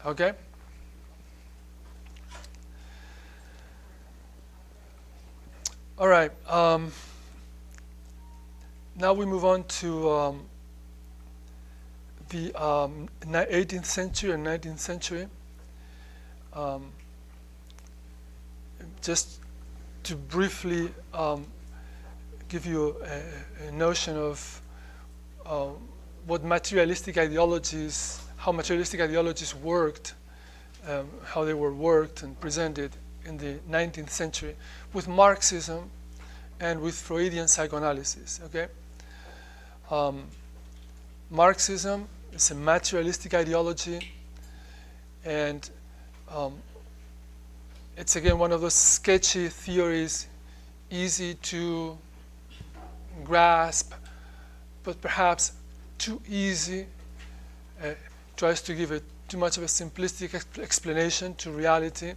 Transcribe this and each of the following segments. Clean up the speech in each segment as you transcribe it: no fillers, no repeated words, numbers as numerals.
Okay? All right. Now we move on to the 18th century and 19th century. Just to briefly give you a notion of what materialistic ideologies, how materialistic ideologies worked, how they were worked and presented in the 19th century with Marxism and with Freudian psychoanalysis. Okay, Marxism is a materialistic ideology, and it's again one of those sketchy theories, easy to grasp, but perhaps too easy, tries to give it too much of a simplistic explanation to reality.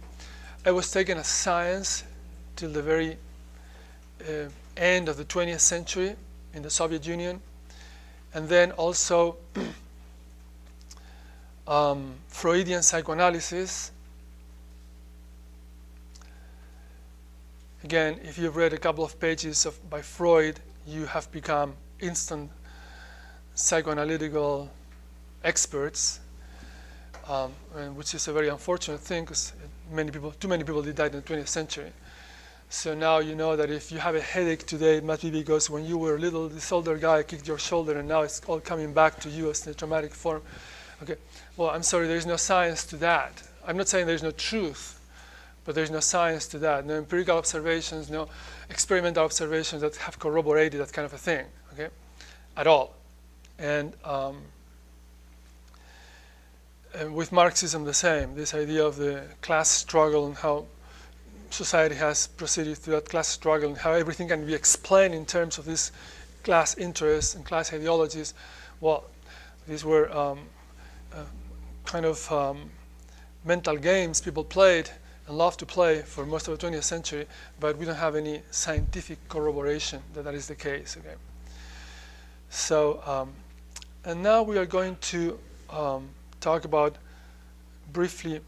It was taken as science till the very end of the 20th century in the Soviet Union, and then also Freudian psychoanalysis. Again, if you've read a couple of pages by Freud, you have become instant psychoanalytical experts, and which is a very unfortunate thing because too many people did that in the 20th century. So now you know that if you have a headache today, it must be because when you were little, this older guy kicked your shoulder, and now it's all coming back to you as a traumatic form. Okay, well, I'm sorry, there is no science to that. I'm not saying there's no truth, but there's no science to that. No empirical observations, no experimental observations that have corroborated that kind of a thing, okay, at all. And with Marxism, the same. This idea of the class struggle and how society has proceeded through that class struggle and how everything can be explained in terms of these class interests and class ideologies. Well, these were kind of mental games people played and loved to play for most of the 20th century, but we don't have any scientific corroboration that that is the case. Okay. So, and now we are going to talk about briefly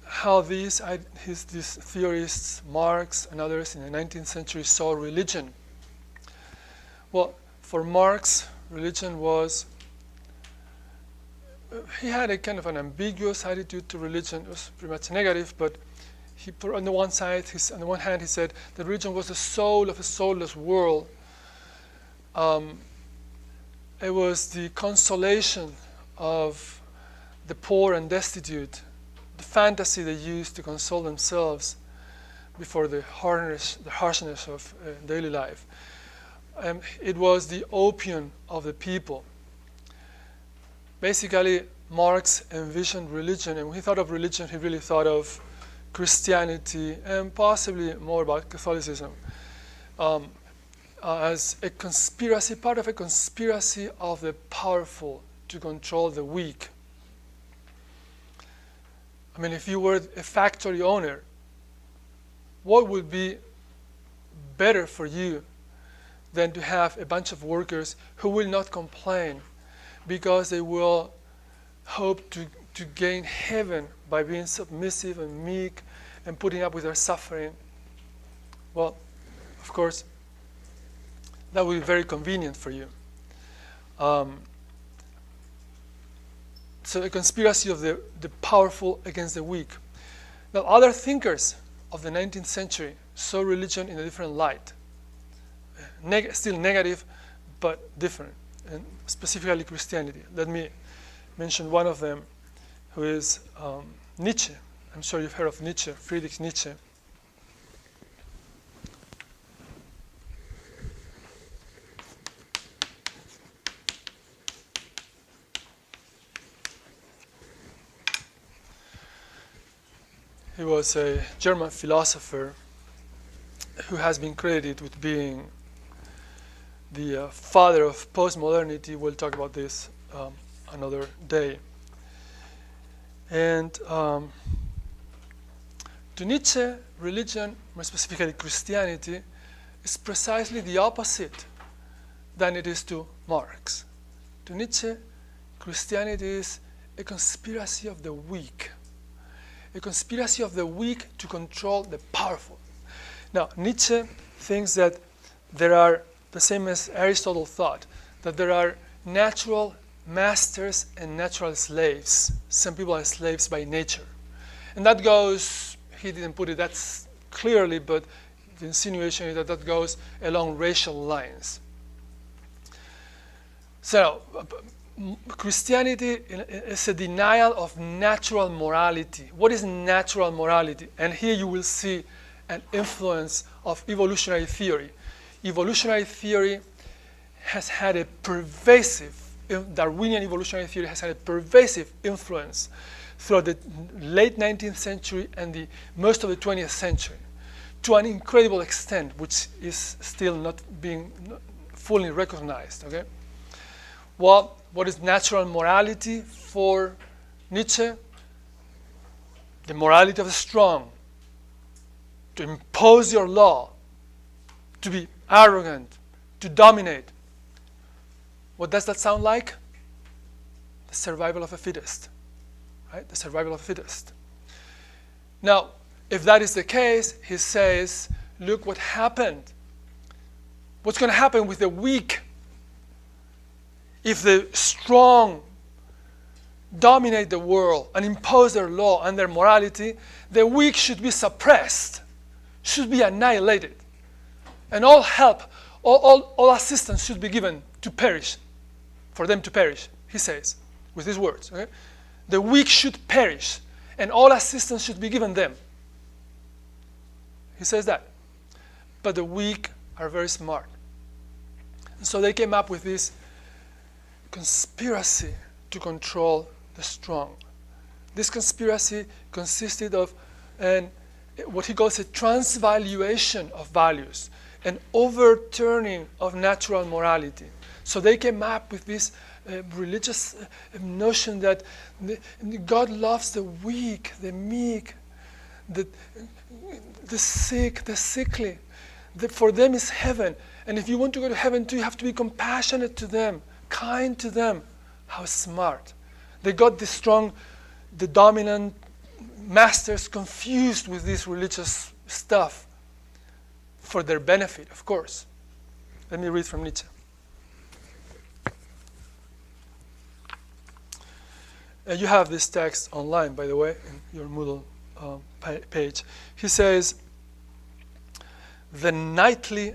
how these theorists, Marx and others in the 19th century, saw religion. Well, for Marx, religion was, he had a kind of an ambiguous attitude to religion. It was pretty much negative, but he put on the one side, on the one hand, he said that religion was the soul of a soulless world. It was the consolation of the poor and destitute, the fantasy they used to console themselves before the harshness of daily life. It was the opium of the people. Basically, Marx envisioned religion, and when he thought of religion, he really thought of Christianity and possibly more about Catholicism as a conspiracy, part of a conspiracy of the powerful to control the weak. I mean, if you were a factory owner, what would be better for you than to have a bunch of workers who will not complain because they will hope to gain heaven by being submissive and meek and putting up with their suffering? Well, of course, that would be very convenient for you. So a conspiracy of the powerful against the weak. Now, other thinkers of the 19th century saw religion in a different light. Still negative, but different, and specifically Christianity. Let me mention one of them, who is Nietzsche. I'm sure you've heard of Nietzsche, Friedrich Nietzsche. He was a German philosopher who has been credited with being the father of postmodernity. We'll talk about this another day. And to Nietzsche, religion, more specifically Christianity, is precisely the opposite than it is to Marx. To Nietzsche, Christianity is a conspiracy of the weak. A conspiracy of the weak to control the powerful. Now, Nietzsche thinks that there are, the same as Aristotle thought, that there are natural masters and natural slaves. Some people are slaves by nature. And that goes, he didn't put it that clearly, but the insinuation is that that goes along racial lines. So, Christianity is a denial of natural morality. What is natural morality? And here you will see an influence of evolutionary theory. Evolutionary theory has had a pervasive, Darwinian evolutionary theory has had a pervasive influence throughout the late 19th century and the most of the 20th century, to an incredible extent, which is still not being fully recognized. Okay? Well, what is natural morality for Nietzsche? The morality of the strong, to impose your law, to be arrogant, to dominate. What does that sound like? The survival of the fittest, right? The survival of the fittest. Now, if that is the case, he says, look what happened. What's going to happen with the weak? If the strong dominate the world and impose their law and their morality, the weak should be suppressed, should be annihilated. And all help, all assistance should be given to perish, for them to perish, he says, with these words. Okay? The weak should perish, and all assistance should be given them. He says that. But the weak are very smart. And so they came up with this conspiracy to control the strong. This conspiracy consisted of what he calls a transvaluation of values, an overturning of natural morality. So they came up with this religious notion that God loves the weak, the meek, the sick, the sickly. That for them is heaven. And if you want to go to heaven too, you have to be compassionate to them, kind to them. How smart. They got the strong, the dominant masters confused with this religious stuff for their benefit, of course. Let me read from Nietzsche. You have this text online, by the way, in your Moodle page. He says, the knightly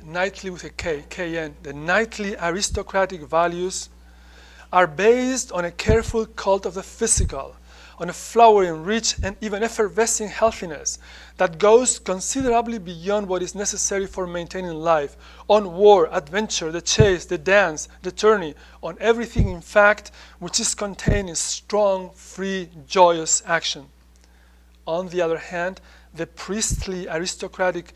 with a K, K-N, the knightly aristocratic values are based on a careful cult of the physical, on a flowering, rich, and even effervescing healthiness that goes considerably beyond what is necessary for maintaining life, on war, adventure, the chase, the dance, the tourney, on everything, in fact, which is contained in strong, free, joyous action. On the other hand, the priestly aristocratic,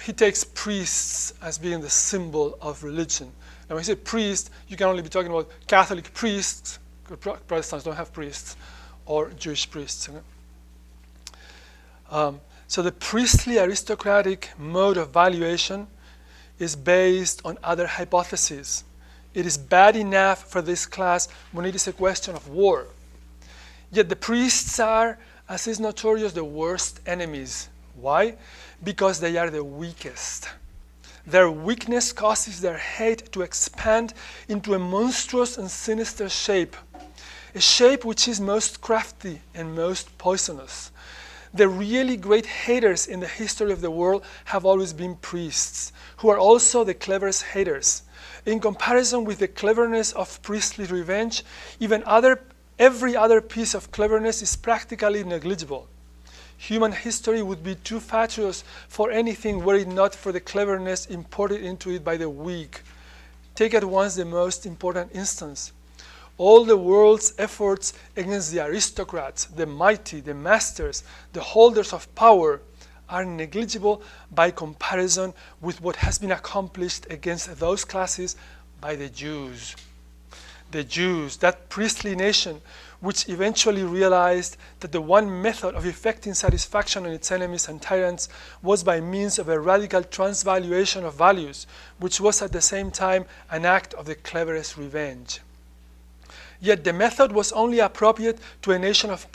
he takes priests as being the symbol of religion. Now, when you say priest, you can only be talking about Catholic priests. Protestants don't have priests, or Jewish priests. Okay? So the priestly aristocratic mode of valuation is based on other hypotheses. It is bad enough for this class when it is a question of war. Yet the priests are, as is notorious, the worst enemies. Why? Because they are the weakest. Their weakness causes their hate to expand into a monstrous and sinister shape, a shape which is most crafty and most poisonous. The really great haters in the history of the world have always been priests, who are also the cleverest haters. In comparison with the cleverness of priestly revenge, every other piece of cleverness is practically negligible. Human history would be too fatuous for anything were it not for the cleverness imported into it by the weak. Take at once the most important instance. All the world's efforts against the aristocrats, the mighty, the masters, the holders of power, are negligible by comparison with what has been accomplished against those classes by the Jews. The Jews, that priestly nation, which eventually realized that the one method of effecting satisfaction on its enemies and tyrants was by means of a radical transvaluation of values, which was at the same time an act of the cleverest revenge. Yet the method was only appropriate to a nation of